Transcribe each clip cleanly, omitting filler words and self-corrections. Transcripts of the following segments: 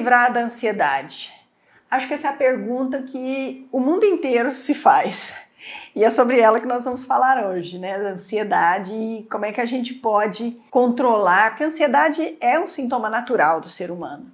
livrar da ansiedade? Acho que essa é a pergunta que o mundo inteiro se faz. E é sobre ela que nós vamos falar hoje, né? Da ansiedade e como é que a gente pode controlar, porque a ansiedade é um sintoma natural do ser humano,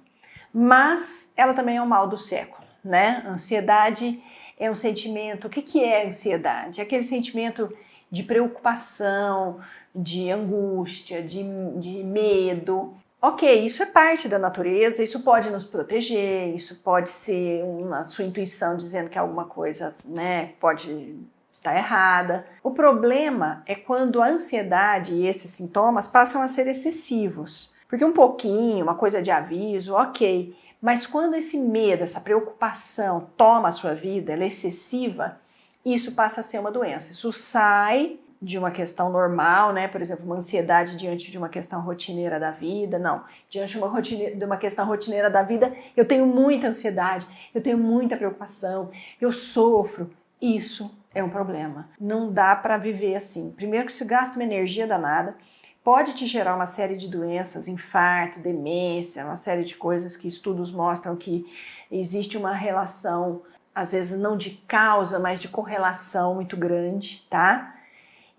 mas ela também é o mal do século, né? A ansiedade é um sentimento. O que é ansiedade? É aquele sentimento de preocupação, de angústia, de medo. Ok, isso é parte da natureza, isso pode nos proteger, isso pode ser uma sua intuição dizendo que alguma coisa, né, pode estar errada. O problema é quando a ansiedade e esses sintomas passam a ser excessivos. Porque um pouquinho, uma coisa de aviso, ok, mas quando esse medo, essa preocupação toma a sua vida, ela é excessiva, isso passa a ser uma doença. Isso sai de uma questão normal, né? Por exemplo, uma ansiedade diante de uma questão rotineira da vida. Não, diante de uma questão rotineira da vida, eu tenho muita ansiedade, eu tenho muita preocupação, eu sofro. Isso é um problema. Não dá para viver assim. Primeiro que isso gasta uma energia danada, pode te gerar uma série de doenças, infarto, demência, uma série de coisas que estudos mostram que existe uma relação, às vezes não de causa, mas de correlação muito grande, tá?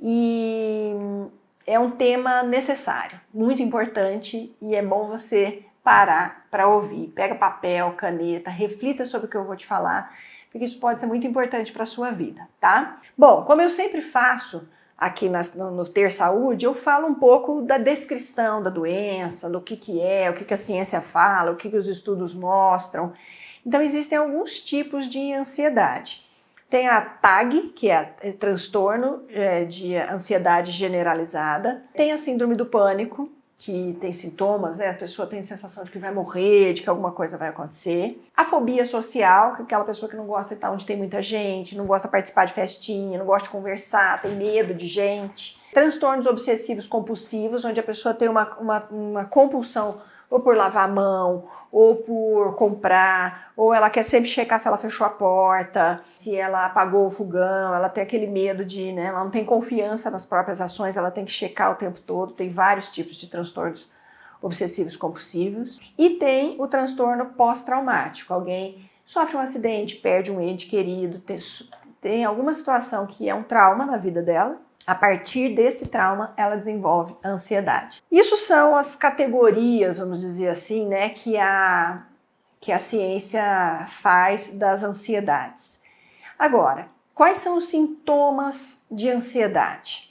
E é um tema necessário, muito importante, e é bom você parar para ouvir. Pega papel, caneta, reflita sobre o que eu vou te falar, porque isso pode ser muito importante para a sua vida, tá? Bom, como eu sempre faço aqui no Ter Saúde, eu falo um pouco da descrição da doença, do que é, o que a ciência fala, o que os estudos mostram. Então, existem alguns tipos de ansiedade. Tem a TAG, que é transtorno de ansiedade generalizada. Tem a síndrome do pânico, que tem sintomas, né? A pessoa tem a sensação de que vai morrer, de que alguma coisa vai acontecer. A fobia social, que é aquela pessoa que não gosta de estar onde tem muita gente, não gosta de participar de festinha, não gosta de conversar, tem medo de gente. Transtornos obsessivos compulsivos, onde a pessoa tem uma compulsão ou por lavar a mão, ou por comprar, ou ela quer sempre checar se ela fechou a porta, se ela apagou o fogão, ela tem aquele medo de, né, ela não tem confiança nas próprias ações, ela tem que checar o tempo todo. Tem vários tipos de transtornos obsessivos compulsivos. E tem o transtorno pós-traumático. Alguém sofre um acidente, perde um ente querido, tem alguma situação que é um trauma na vida dela. A partir desse trauma, ela desenvolve a ansiedade. Isso são as categorias, vamos dizer assim, né, que a ciência faz das ansiedades. Agora, quais são os sintomas de ansiedade?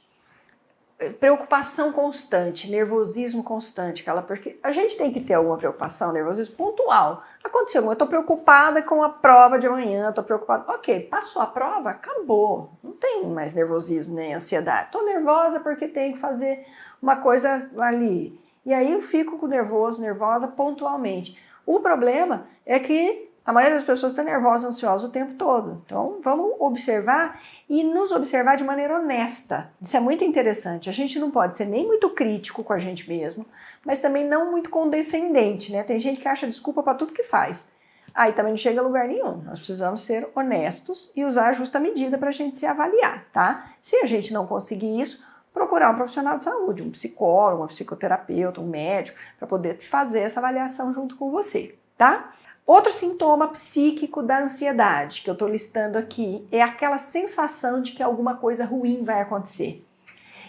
Preocupação constante, nervosismo constante, porque a gente tem que ter alguma preocupação, nervosismo pontual. Aconteceu, eu estou preocupada com a prova de amanhã, estou preocupada. Ok, passou a prova, acabou. Não tem mais nervosismo nem ansiedade. Estou nervosa porque tenho que fazer uma coisa ali. E aí eu fico nervosa pontualmente. O problema é que a maioria das pessoas está nervosa, ansiosa o tempo todo. Então, vamos observar e nos observar de maneira honesta. Isso é muito interessante. A gente não pode ser nem muito crítico com a gente mesmo, mas também não muito condescendente, né? Tem gente que acha desculpa para tudo que faz. Aí também não chega a lugar nenhum. Nós precisamos ser honestos e usar a justa medida para a gente se avaliar, tá? Se a gente não conseguir isso, procurar um profissional de saúde, um psicólogo, um psicoterapeuta, um médico, para poder fazer essa avaliação junto com você, tá? Outro sintoma psíquico da ansiedade que eu estou listando aqui é aquela sensação de que alguma coisa ruim vai acontecer.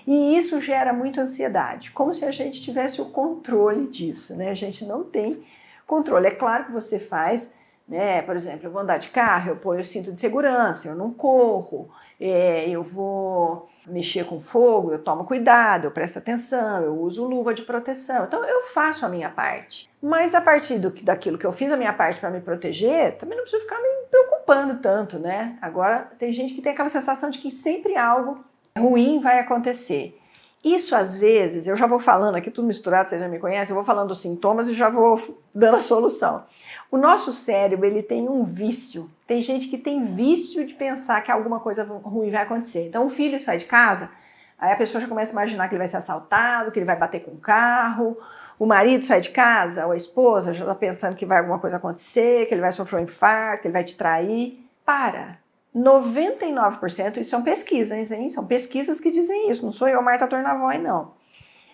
E isso gera muita ansiedade, como se a gente tivesse o controle disso, né? A gente não tem controle. É claro que você faz, né? Por exemplo, eu vou andar de carro, eu ponho o cinto de segurança, eu não corro, eu vou mexer com fogo, eu tomo cuidado, eu presto atenção, eu uso luva de proteção. Então eu faço a minha parte. Mas a partir daquilo que eu fiz a minha parte para me proteger, também não preciso ficar me preocupando tanto, né? Agora tem gente que tem aquela sensação de que sempre algo ruim vai acontecer. Isso às vezes, eu já vou falando aqui, tudo misturado, você já me conhece, eu vou falando dos sintomas e já vou dando a solução. O nosso cérebro, ele tem um vício. Tem gente que tem vício de pensar que alguma coisa ruim vai acontecer. Então o filho sai de casa, aí a pessoa já começa a imaginar que ele vai ser assaltado, que ele vai bater com o carro. O marido sai de casa, ou a esposa já está pensando que vai alguma coisa acontecer, que ele vai sofrer um infarto, que ele vai te trair. Para! 99%, isso são pesquisas, hein? São pesquisas que dizem isso, não sou eu, Marta Tornavoy, não.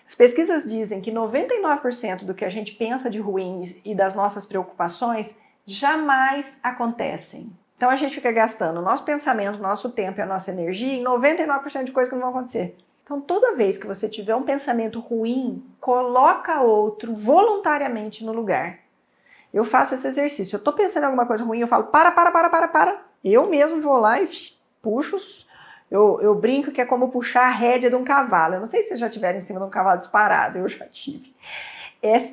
As pesquisas dizem que 99% do que a gente pensa de ruim e das nossas preocupações jamais acontecem. Então a gente fica gastando o nosso pensamento, o nosso tempo e a nossa energia em 99% de coisas que não vão acontecer. Então toda vez que você tiver um pensamento ruim, coloca outro voluntariamente no lugar. Eu faço esse exercício. Eu estou pensando em alguma coisa ruim, eu falo para. Eu mesmo vou lá e puxo. Eu brinco que é como puxar a rédea de um cavalo. Eu não sei se vocês já tiveram em cima de um cavalo disparado, eu já tive.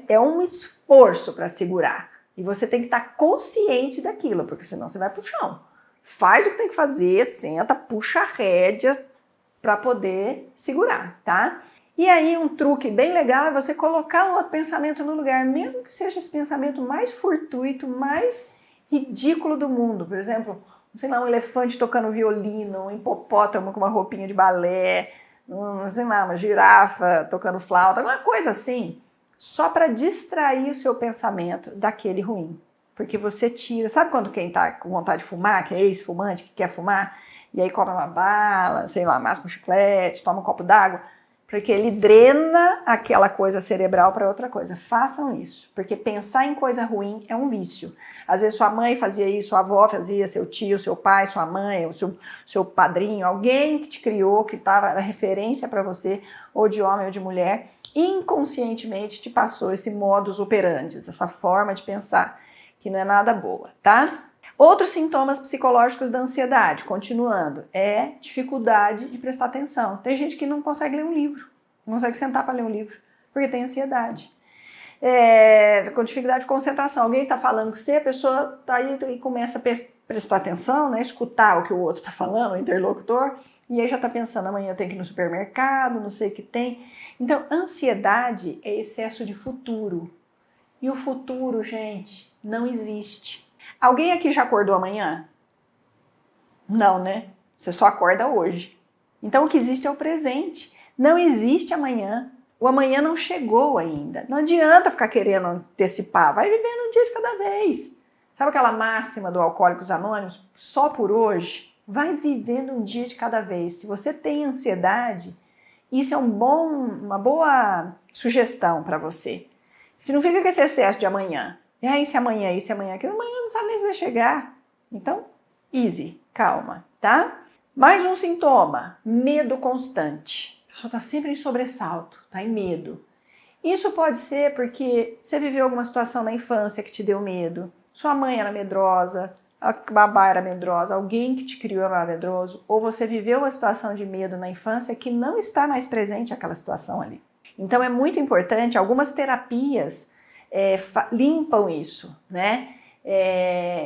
É um esforço para segurar. E você tem que estar consciente daquilo, porque senão você vai pro chão. Faz o que tem que fazer, senta, puxa a rédea para poder segurar, tá? E aí um truque bem legal é você colocar um outro pensamento no lugar, mesmo que seja esse pensamento mais fortuito, mais ridículo do mundo. Por exemplo, sei lá, um elefante tocando violino, um hipopótamo com uma roupinha de balé, sei lá, uma girafa tocando flauta, alguma coisa assim, só para distrair o seu pensamento daquele ruim. Porque você tira, sabe quando quem tá com vontade de fumar, que é ex-fumante, que quer fumar, e aí come uma bala, sei lá, masca um chiclete, toma um copo d'água, porque ele drena aquela coisa cerebral para outra coisa. Façam isso, porque pensar em coisa ruim é um vício. Às vezes sua mãe fazia isso, sua avó fazia, seu tio, seu pai, sua mãe, o seu padrinho, alguém que te criou, que era referência para você, ou de homem ou de mulher, inconscientemente te passou esse modus operandi, essa forma de pensar, que não é nada boa, tá? Outros sintomas psicológicos da ansiedade, continuando, é dificuldade de prestar atenção. Tem gente que não consegue ler um livro, não consegue sentar para ler um livro, porque tem ansiedade. Com dificuldade de concentração. Alguém está falando com você, a pessoa está aí e começa a prestar atenção, né, escutar o que o outro está falando, o interlocutor, e aí já está pensando, amanhã eu tenho que ir no supermercado, não sei o que tem. Então, ansiedade é excesso de futuro. E o futuro, gente, não existe. Alguém aqui já acordou amanhã? Não, né? Você só acorda hoje. Então o que existe é o presente. Não existe amanhã. O amanhã não chegou ainda. Não adianta ficar querendo antecipar. Vai vivendo um dia de cada vez. Sabe aquela máxima do Alcoólicos Anônimos? Só por hoje. Vai vivendo um dia de cada vez. Se você tem ansiedade, isso é uma boa sugestão para você. Não fica com esse excesso de amanhã. Isso é amanhã, que amanhã não sabe nem se vai chegar. Então, easy, calma, tá? Mais um sintoma, medo constante. A pessoa está sempre em sobressalto, está em medo. Isso pode ser porque você viveu alguma situação na infância que te deu medo. Sua mãe era medrosa, a babá era medrosa, alguém que te criou era medroso, ou você viveu uma situação de medo na infância que não está mais presente aquela situação ali. Então é muito importante, algumas terapias limpam isso, né?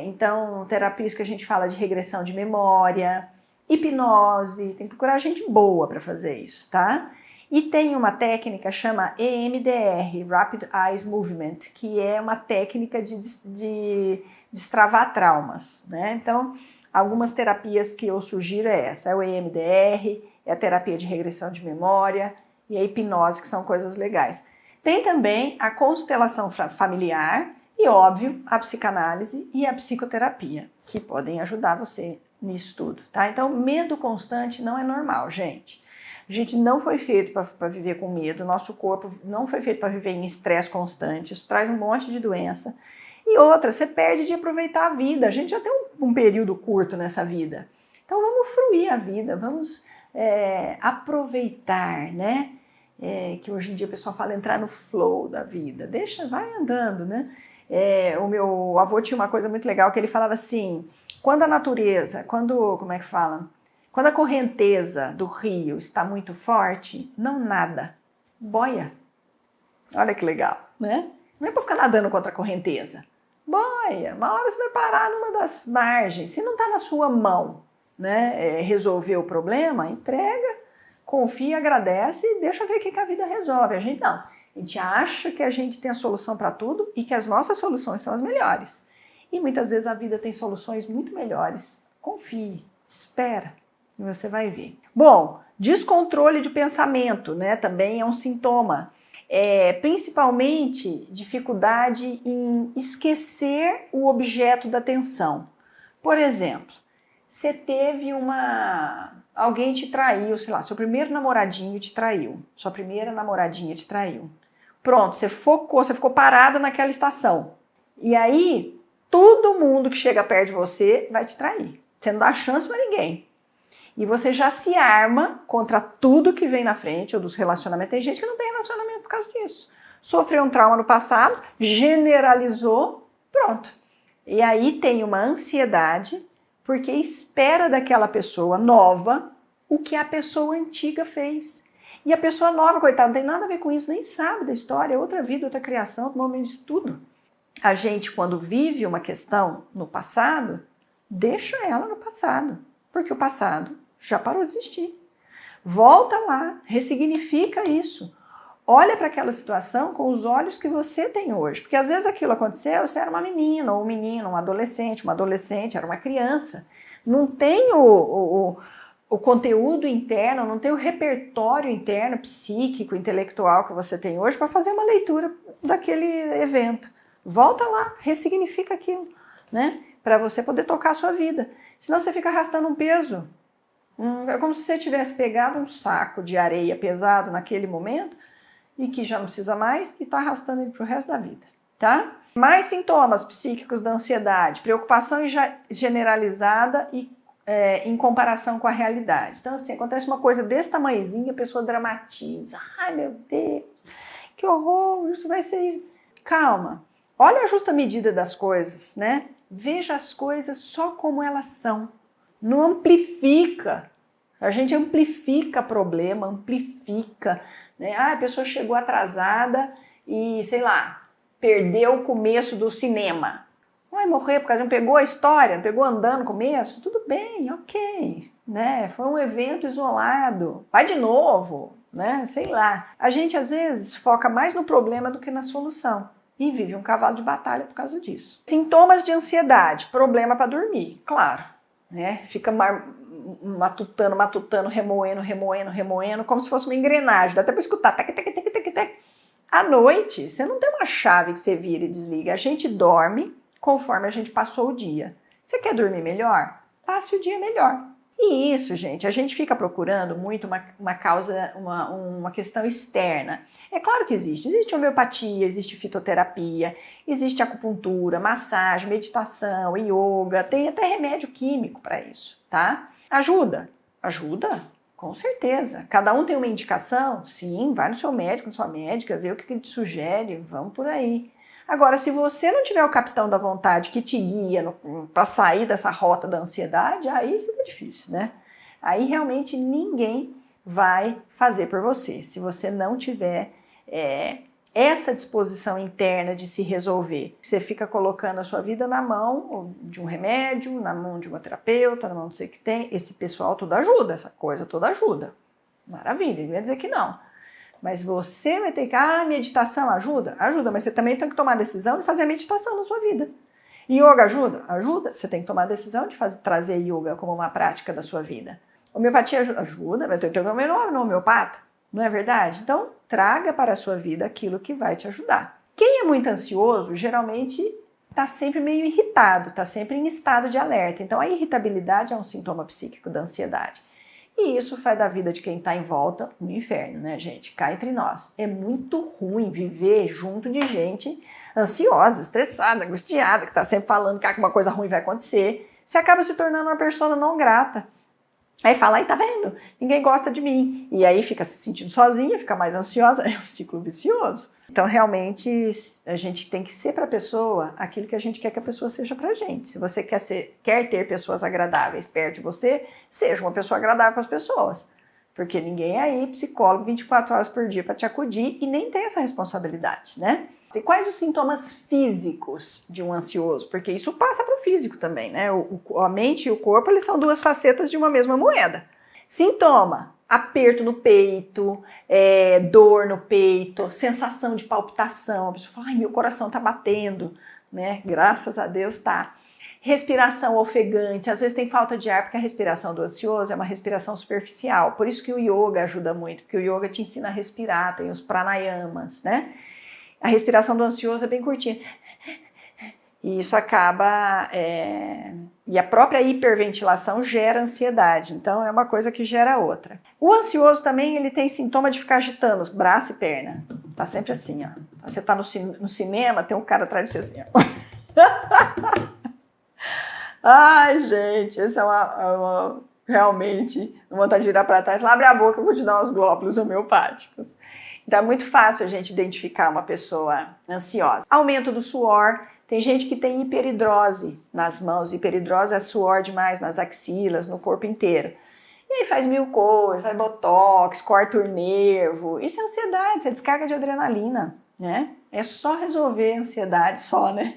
Então, terapias que a gente fala de regressão de memória, hipnose, tem que procurar gente boa para fazer isso, tá? E tem uma técnica chama EMDR, Rapid Eye Movement, que é uma técnica de destravar traumas, né? Então, algumas terapias que eu sugiro é essa, é o EMDR, é a terapia de regressão de memória e a hipnose, que são coisas legais. Tem também a constelação familiar e, óbvio, a psicanálise e a psicoterapia, que podem ajudar você nisso tudo, tá? Então, medo constante não é normal, gente. A gente não foi feito para viver com medo, nosso corpo não foi feito para viver em estresse constante, isso traz um monte de doença. E outra, você perde de aproveitar a vida, a gente já tem um período curto nessa vida. Então, vamos fruir a vida, vamos aproveitar, né? Que hoje em dia o pessoal fala entrar no flow da vida, vai andando, né? O meu avô tinha uma coisa muito legal que ele falava assim, quando a natureza, como é que fala? Quando a correnteza do rio está muito forte, não nada, boia. Olha que legal, né? Não é para ficar nadando contra a correnteza, boia. Uma hora você vai parar numa das margens, se não está na sua mão, né? Resolver o problema, entrega, confia, agradece e deixa ver o que a vida resolve. A gente não. A gente acha que a gente tem a solução para tudo e que as nossas soluções são as melhores. E muitas vezes a vida tem soluções muito melhores. Confie, espera e você vai ver. Bom, descontrole de pensamento, né? Também é um sintoma. Principalmente dificuldade em esquecer o objeto da atenção. Por exemplo, você teve alguém te traiu, sei lá, seu primeiro namoradinho te traiu, sua primeira namoradinha te traiu. Pronto, você ficou parada naquela estação. E aí, todo mundo que chega perto de você vai te trair. Você não dá chance para ninguém. E você já se arma contra tudo que vem na frente, ou dos relacionamentos. Tem gente que não tem relacionamento por causa disso. Sofreu um trauma no passado, generalizou, pronto. E aí tem uma ansiedade, porque espera daquela pessoa nova o que a pessoa antiga fez. E a pessoa nova, coitada, não tem nada a ver com isso, nem sabe da história, é outra vida, outra criação, outro momento de tudo. A gente, quando vive uma questão no passado, deixa ela no passado, porque o passado já parou de existir. Volta lá, ressignifica isso. Olha para aquela situação com os olhos que você tem hoje. Porque às vezes aquilo aconteceu, você era uma menina, ou um menino, uma adolescente, era uma criança. Não tem o conteúdo interno, não tem o repertório interno, psíquico, intelectual que você tem hoje para fazer uma leitura daquele evento. Volta lá, ressignifica aquilo, né? Para você poder tocar a sua vida. Senão você fica arrastando um peso. É como se você tivesse pegado um saco de areia pesado naquele momento e que já não precisa mais e está arrastando ele para o resto da vida, tá? Mais sintomas psíquicos da ansiedade, preocupação generalizada e em comparação com a realidade. Então, assim, acontece uma coisa desse tamanhozinho, a pessoa dramatiza. Ai, meu Deus, que horror, isso vai ser isso. Calma, olha a justa medida das coisas, né? Veja as coisas só como elas são. Não amplifica. A gente amplifica problema, amplifica. Né? Ah, a pessoa chegou atrasada e, sei lá, perdeu o começo do cinema. Vai morrer porque não pegou a história, não pegou andando no começo? Tudo bem, ok. Né? Foi um evento isolado. Vai de novo, né? Sei lá. A gente, às vezes, foca mais no problema do que na solução. E vive um cavalo de batalha por causa disso. Sintomas de ansiedade, problema para dormir, claro. Né? Fica matutando, remoendo, como se fosse uma engrenagem. Dá até para escutar. Tac, tac, tac, tac, tac. À noite, você não tem uma chave que você vira e desliga. A gente dorme conforme a gente passou o dia. Você quer dormir melhor? Passe o dia melhor. E isso, gente, a gente fica procurando muito uma causa, uma questão externa. É claro que existe. Existe homeopatia, existe fitoterapia, existe acupuntura, massagem, meditação, yoga, tem até remédio químico para isso, tá? Ajuda? Ajuda, com certeza. Cada um tem uma indicação? Sim, vai no seu médico, na sua médica, vê o que ele te sugere, vamos por aí. Agora, se você não tiver o capitão da vontade que te guia para sair dessa rota da ansiedade, aí fica difícil, né? Aí realmente ninguém vai fazer por você, se você não tiver essa disposição interna de se resolver. Você fica colocando a sua vida na mão de um remédio, na mão de uma terapeuta, na mão não sei o que tem. Esse pessoal tudo ajuda, essa coisa toda ajuda. Maravilha, ele vai dizer que não. Mas você vai ter que, meditação ajuda? Ajuda, mas você também tem que tomar a decisão de fazer a meditação na sua vida. Yoga ajuda? Ajuda. Você tem que tomar a decisão de trazer yoga como uma prática da sua vida. Homeopatia ajuda, vai ter que jogar no homeopata, não é verdade? Então, traga para a sua vida aquilo que vai te ajudar. Quem é muito ansioso, geralmente está sempre meio irritado, está sempre em estado de alerta. Então, a irritabilidade é um sintoma psíquico da ansiedade. E isso faz da vida de quem está em volta um inferno, né, gente? Cá entre nós. É muito ruim viver junto de gente ansiosa, estressada, angustiada, que está sempre falando que alguma coisa ruim vai acontecer. Você acaba se tornando uma pessoa não grata. Aí fala, aí tá vendo? Ninguém gosta de mim. E aí fica se sentindo sozinha, fica mais ansiosa. É um ciclo vicioso. Então, realmente, a gente tem que ser para a pessoa aquilo que a gente quer que a pessoa seja para a gente. Se você quer ter pessoas agradáveis perto de você, seja uma pessoa agradável para as pessoas. Porque ninguém é aí, psicólogo, 24 horas por dia para te acudir e nem tem essa responsabilidade, né? E quais os sintomas físicos de um ansioso? Porque isso passa para o físico também, né? A mente e o corpo, eles são duas facetas de uma mesma moeda. Sintoma: aperto no peito, dor no peito, sensação de palpitação. A pessoa fala, ai, meu coração tá batendo, né? Graças a Deus tá. Respiração ofegante, às vezes tem falta de ar, porque a respiração do ansioso é uma respiração superficial. Por isso que o yoga ajuda muito, porque o yoga te ensina a respirar, tem os pranayamas, né? A respiração do ansioso é bem curtinha. E isso acaba... E a própria hiperventilação gera ansiedade, então é uma coisa que gera outra. O ansioso também, ele tem sintoma de ficar agitando os braço e perna. Tá sempre assim, ó. Você tá no cinema, tem um cara atrás de você assim, ó. Ai, gente, esse é realmente, não vontade de virar para trás, abre a boca, eu vou te dar uns glóbulos homeopáticos. Então é muito fácil a gente identificar uma pessoa ansiosa. Aumento do suor. Tem gente que tem hiperidrose nas mãos. Hiperidrose é suor demais nas axilas, no corpo inteiro. E aí faz mil coisas, faz botox, corta o nervo. Isso é ansiedade, isso é descarga de adrenalina, né? É só resolver a ansiedade, só, né?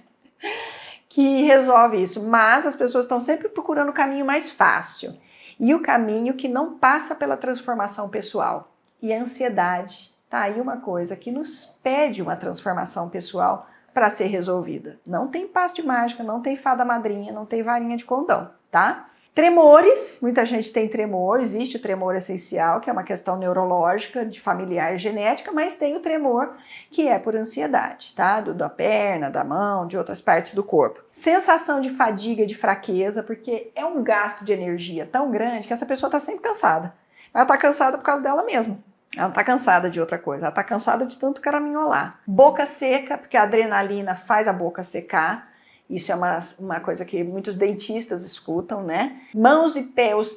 Que resolve isso. Mas as pessoas estão sempre procurando o caminho mais fácil. E o caminho que não passa pela transformação pessoal. E a ansiedade, tá aí uma coisa que nos pede uma transformação pessoal para ser resolvida. Não tem passe de mágica, não tem fada madrinha, não tem varinha de condão, tá? Tremores, muita gente tem tremor, existe o tremor essencial, que é uma questão neurológica, de familiar e genética, mas tem o tremor que é por ansiedade, tá? Da perna, da mão, de outras partes do corpo. Sensação de fadiga, de fraqueza, porque é um gasto de energia tão grande que essa pessoa está sempre cansada. Ela está cansada por causa dela mesma. Ela não tá cansada de outra coisa, ela tá cansada de tanto caraminholar. Boca seca, porque a adrenalina faz a boca secar. Isso é uma coisa que muitos dentistas escutam, né? Mãos e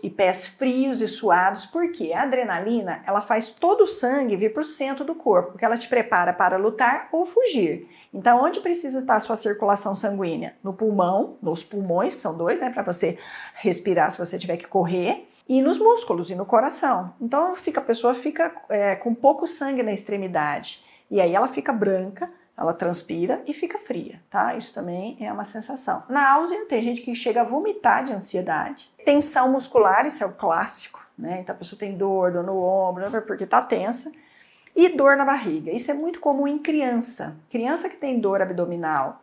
pés frios e suados, porque a adrenalina, ela faz todo o sangue vir para o centro do corpo, porque ela te prepara para lutar ou fugir. Então, onde precisa estar a sua circulação sanguínea? No pulmão, nos pulmões, que são dois, né? Para você respirar se você tiver que correr. E nos músculos e no coração. Então a pessoa fica com pouco sangue na extremidade. E aí ela fica branca, ela transpira e fica fria, tá? Isso também é uma sensação. Náusea, tem gente que chega a vomitar de ansiedade. Tensão muscular, isso é o clássico, né? Então a pessoa tem dor no ombro, porque tá tensa. E dor na barriga. Isso é muito comum em criança. Criança que tem dor abdominal,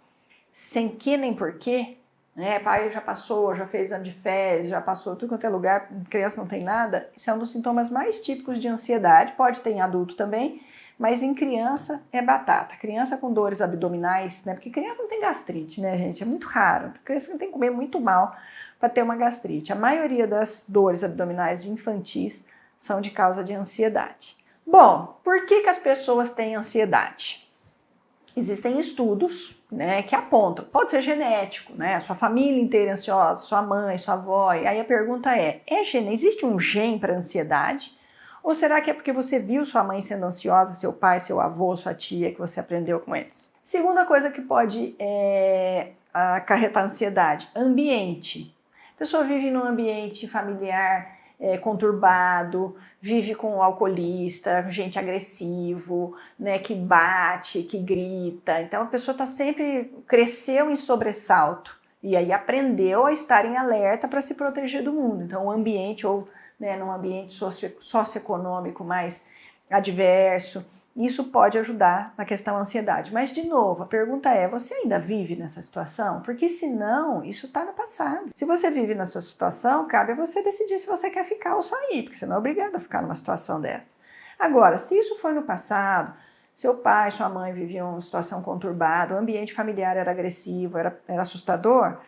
sem que nem porquê, né? Pai já passou, já fez exame de fezes, já passou tudo quanto é lugar, criança não tem nada. Isso é um dos sintomas mais típicos de ansiedade, pode ter em adulto também, mas em criança é batata. Criança com dores abdominais, né? Porque criança não tem gastrite, né, gente? É muito raro. Criança tem que comer muito mal para ter uma gastrite. A maioria das dores abdominais infantis são de causa de ansiedade. Bom, por que as pessoas têm ansiedade? Existem estudos, né, que apontam, pode ser genético, né, sua família inteira é ansiosa, sua mãe, sua avó, e aí a pergunta existe um gene para ansiedade? Ou será que é porque você viu sua mãe sendo ansiosa, seu pai, seu avô, sua tia, que você aprendeu com eles? Segunda coisa que pode acarretar ansiedade, ambiente. A pessoa vive num ambiente familiar conturbado, vive com um alcoolista, gente agressivo, né, que bate, que grita. Então a pessoa cresceu em sobressalto e aí aprendeu a estar em alerta para se proteger do mundo. Então o ambiente, ou né, num ambiente socioeconômico mais adverso, isso pode ajudar na questão da ansiedade. Mas, de novo, a pergunta é, você ainda vive nessa situação? Porque senão, isso está no passado. Se você vive nessa situação, cabe a você decidir se você quer ficar ou sair, porque você não é obrigado a ficar numa situação dessa. Agora, se isso foi no passado, seu pai, sua mãe viviam uma situação conturbada, o ambiente familiar era agressivo, era assustador,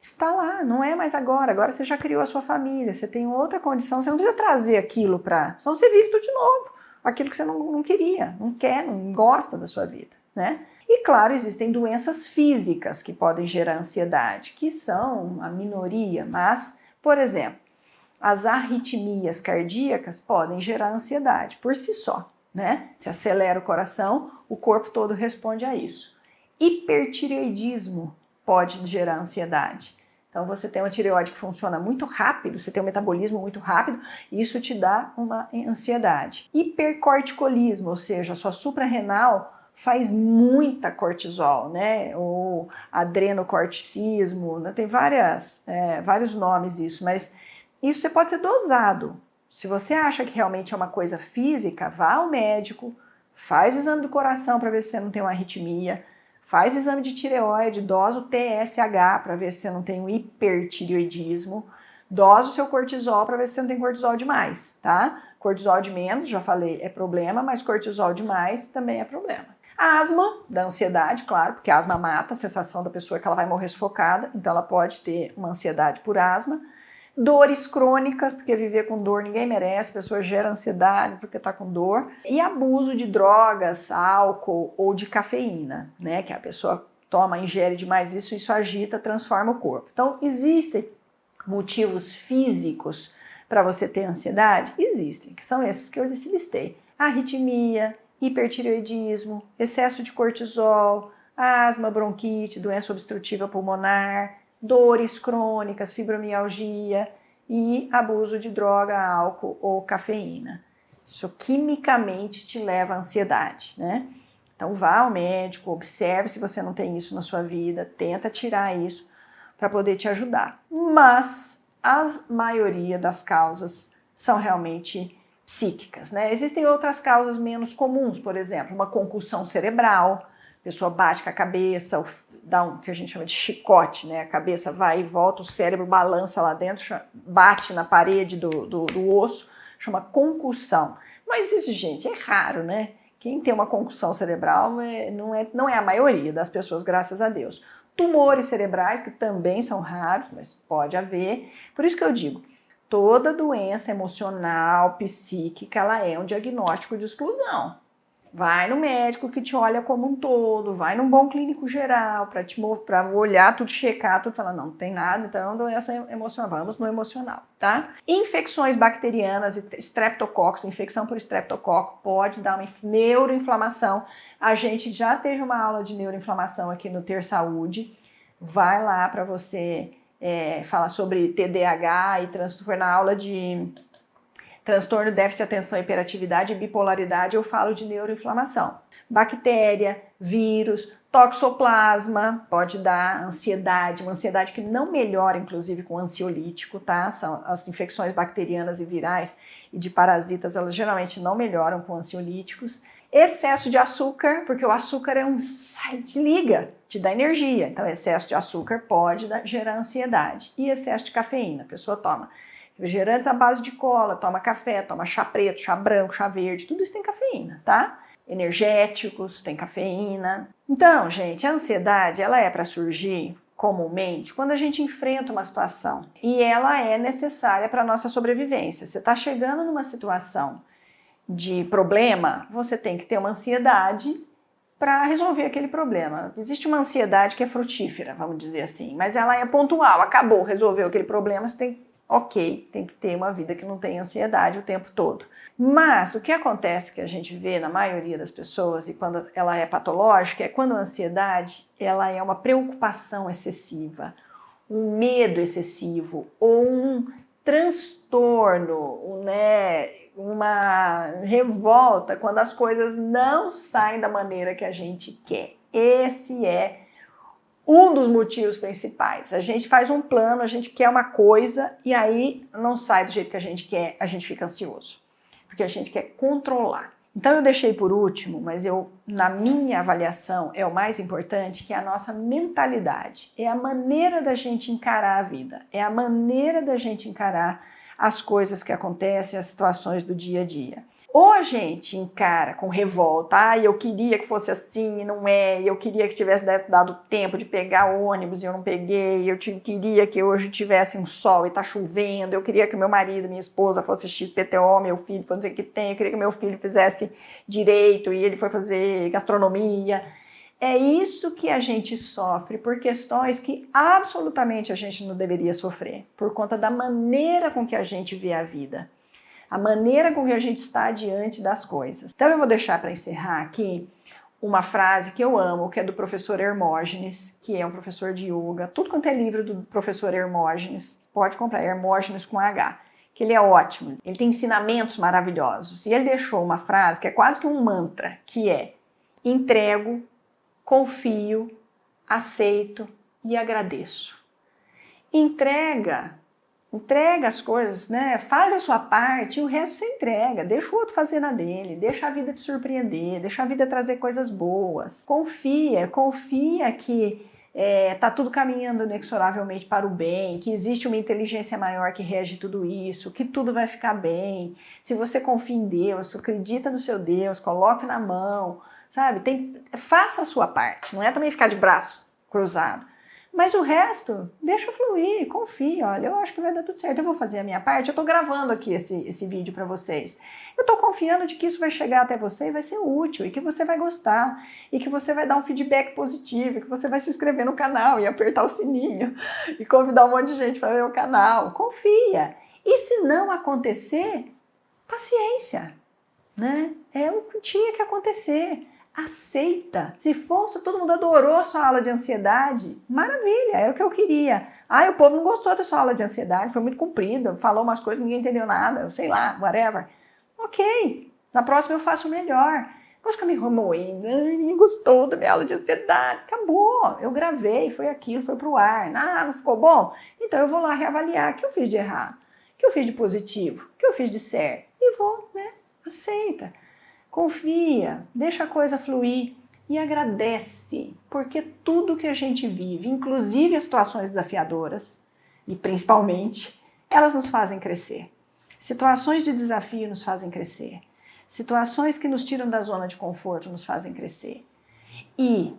está lá, não é mais agora. Agora você já criou a sua família, você tem outra condição, você não precisa trazer aquilo para... Senão você vive tudo de novo. Aquilo que você não queria, não quer, não gosta da sua vida, né? E claro, existem doenças físicas que podem gerar ansiedade, que são a minoria, mas, por exemplo, as arritmias cardíacas podem gerar ansiedade por si só, né? Se acelera o coração, o corpo todo responde a isso. Hipertireoidismo pode gerar ansiedade. Então você tem uma tireoide que funciona muito rápido, você tem um metabolismo muito rápido, e isso te dá uma ansiedade. Hipercorticolismo, ou seja, a sua suprarrenal faz muita cortisol, né? Ou adrenocorticismo, né? Tem vários nomes isso, mas isso pode ser dosado. Se você acha que realmente é uma coisa física, vá ao médico, faz exame do coração para ver se você não tem uma arritmia, faz exame de tireoide, dosa o TSH para ver se você não tem um hipertireoidismo, dosa o seu cortisol para ver se você não tem cortisol demais, tá? Cortisol de menos, já falei, é problema, mas cortisol demais também é problema. A asma da ansiedade, claro, porque a asma mata, a sensação da pessoa é que ela vai morrer sufocada, então ela pode ter uma ansiedade por asma. Dores crônicas, porque viver com dor ninguém merece, a pessoa gera ansiedade porque está com dor. E abuso de drogas, álcool ou de cafeína, né? Que a pessoa toma, ingere demais isso agita, transforma o corpo. Então, existem motivos físicos para você ter ansiedade? Existem, que são esses que eu listei. Arritmia, hipertireoidismo, excesso de cortisol, asma, bronquite, doença obstrutiva pulmonar, dores crônicas, fibromialgia e abuso de droga, álcool ou cafeína. Isso quimicamente te leva à ansiedade, né? Então vá ao médico, observe se você não tem isso na sua vida, tenta tirar isso para poder te ajudar. Mas a maioria das causas são realmente psíquicas, né? Existem outras causas menos comuns, por exemplo, uma concussão cerebral, a pessoa bate com a cabeça, dá um que a gente chama de chicote, né? A cabeça vai e volta, o cérebro balança lá dentro, bate na parede do osso, chama concussão. Mas isso, gente, é raro, né? Quem tem uma concussão cerebral não é a maioria das pessoas, graças a Deus. Tumores cerebrais, que também são raros, mas pode haver. Por isso que eu digo, toda doença emocional, psíquica, ela é um diagnóstico de exclusão. Vai no médico que te olha como um todo, vai num bom clínico geral para olhar tudo, checar tudo, falar, não tem nada, então doença emocional, vamos no emocional, tá? Infecções bacterianas, streptococcus, infecção por streptococcus pode dar uma neuroinflamação. A gente já teve uma aula de neuroinflamação aqui no Ter Saúde, vai lá para você falar sobre TDAH e transtorno na aula de transtorno, déficit de atenção, hiperatividade e bipolaridade, eu falo de neuroinflamação. Bactéria, vírus, toxoplasma, pode dar ansiedade, uma ansiedade que não melhora, inclusive, com ansiolítico, tá? São as infecções bacterianas e virais e de parasitas, elas geralmente não melhoram com ansiolíticos. Excesso de açúcar, porque o açúcar te liga, te dá energia, então excesso de açúcar pode gerar ansiedade. E excesso de cafeína, a pessoa toma refrigerantes à base de cola, toma café, toma chá preto, chá branco, chá verde, tudo isso tem cafeína, tá? Energéticos, tem cafeína. Então, gente, a ansiedade, ela é para surgir comumente quando a gente enfrenta uma situação e ela é necessária para a nossa sobrevivência. Você está chegando numa situação de problema, você tem que ter uma ansiedade para resolver aquele problema. Existe uma ansiedade que é frutífera, vamos dizer assim, mas ela é pontual, acabou, resolveu aquele problema, você tem que ter uma vida que não tem ansiedade o tempo todo. Mas o que acontece que a gente vê na maioria das pessoas e quando ela é patológica é quando a ansiedade ela é uma preocupação excessiva, um medo excessivo ou um transtorno, né, uma revolta quando as coisas não saem da maneira que a gente quer. Esse é um dos motivos principais. A gente faz um plano, a gente quer uma coisa e aí não sai do jeito que a gente quer, a gente fica ansioso, porque a gente quer controlar. Então eu deixei por último, mas na minha avaliação, é o mais importante, que é a nossa mentalidade. É a maneira da gente encarar a vida, é a maneira da gente encarar as coisas que acontecem, as situações do dia a dia. Ou a gente encara com revolta, eu queria que fosse assim e não é, eu queria que tivesse dado tempo de pegar o ônibus e eu não peguei, eu queria que hoje tivesse um sol e tá chovendo, eu queria que meu marido, minha esposa fosse XPTO, meu filho fosse não sei o que tem, eu queria que meu filho fizesse direito e ele foi fazer gastronomia. É isso que a gente sofre por questões que absolutamente a gente não deveria sofrer, por conta da maneira com que a gente vê a vida. A maneira com que a gente está diante das coisas. Então eu vou deixar para encerrar aqui uma frase que eu amo, que é do professor Hermógenes, que é um professor de yoga. Tudo quanto é livro do professor Hermógenes, pode comprar, Hermógenes com H, que ele é ótimo. Ele tem ensinamentos maravilhosos. E ele deixou uma frase que é quase que um mantra, que é: entrego, confio, aceito e agradeço. Entrega as coisas, né? Faz a sua parte e o resto você entrega. Deixa o outro fazer na dele, deixa a vida te surpreender, deixa a vida trazer coisas boas. Confia que tá tudo caminhando inexoravelmente para o bem, que existe uma inteligência maior que rege tudo isso, que tudo vai ficar bem. Se você confia em Deus, acredita no seu Deus, coloque na mão, sabe? Faça a sua parte, não é também ficar de braço cruzado. Mas o resto, deixa fluir, confia, olha, eu acho que vai dar tudo certo, eu vou fazer a minha parte, eu tô gravando aqui esse vídeo para vocês. Eu tô confiando de que isso vai chegar até você e vai ser útil, e que você vai gostar, e que você vai dar um feedback positivo, e que você vai se inscrever no canal e apertar o sininho, e convidar um monte de gente para ver o canal. Confia. E se não acontecer, paciência, né? É o que tinha que acontecer. Aceita. Se fosse, todo mundo adorou a sua aula de ansiedade, maravilha, era o que eu queria. O povo não gostou da sua aula de ansiedade, foi muito comprida, falou umas coisas, ninguém entendeu nada, sei lá, whatever. Ok, na próxima eu faço melhor. Vou ficar me remoendo, ninguém gostou da minha aula de ansiedade, acabou, eu gravei, foi aquilo, foi pro ar, não ficou bom? Então eu vou lá reavaliar, o que eu fiz de errado, o que eu fiz de positivo, o que eu fiz de certo, e vou, né, aceita. Confia, deixa a coisa fluir e agradece, porque tudo que a gente vive, inclusive as situações desafiadoras, e principalmente, elas nos fazem crescer. Situações de desafio nos fazem crescer. Situações que nos tiram da zona de conforto nos fazem crescer. E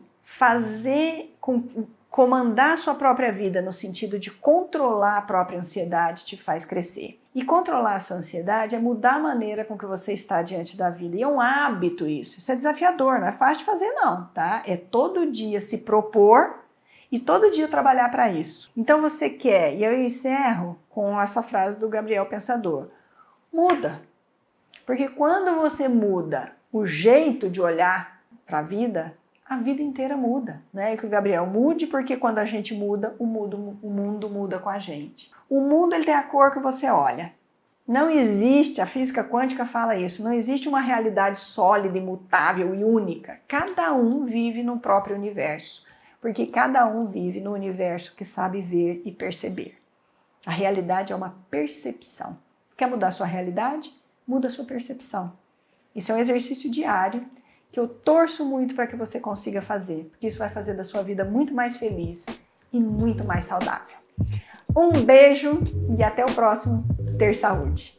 comandar a sua própria vida no sentido de controlar a própria ansiedade te faz crescer. E controlar a sua ansiedade é mudar a maneira com que você está diante da vida. E é um hábito isso. Isso é desafiador, não é fácil de fazer não, tá? É todo dia se propor e todo dia trabalhar para isso. Então você quer, e eu encerro com essa frase do Gabriel Pensador, muda. Porque quando você muda o jeito de olhar para a vida inteira muda, né? E que o Gabriel mude, porque quando a gente muda, o mundo muda com a gente. O mundo ele tem a cor que você olha. Não existe, a física quântica fala isso, não existe uma realidade sólida, imutável e única. Cada um vive no próprio universo, porque cada um vive no universo que sabe ver e perceber. A realidade é uma percepção. Quer mudar a sua realidade? Muda a sua percepção. Isso é um exercício diário que eu torço muito para que você consiga fazer, porque isso vai fazer da sua vida muito mais feliz e muito mais saudável. Um beijo e até o próximo Ter Saúde!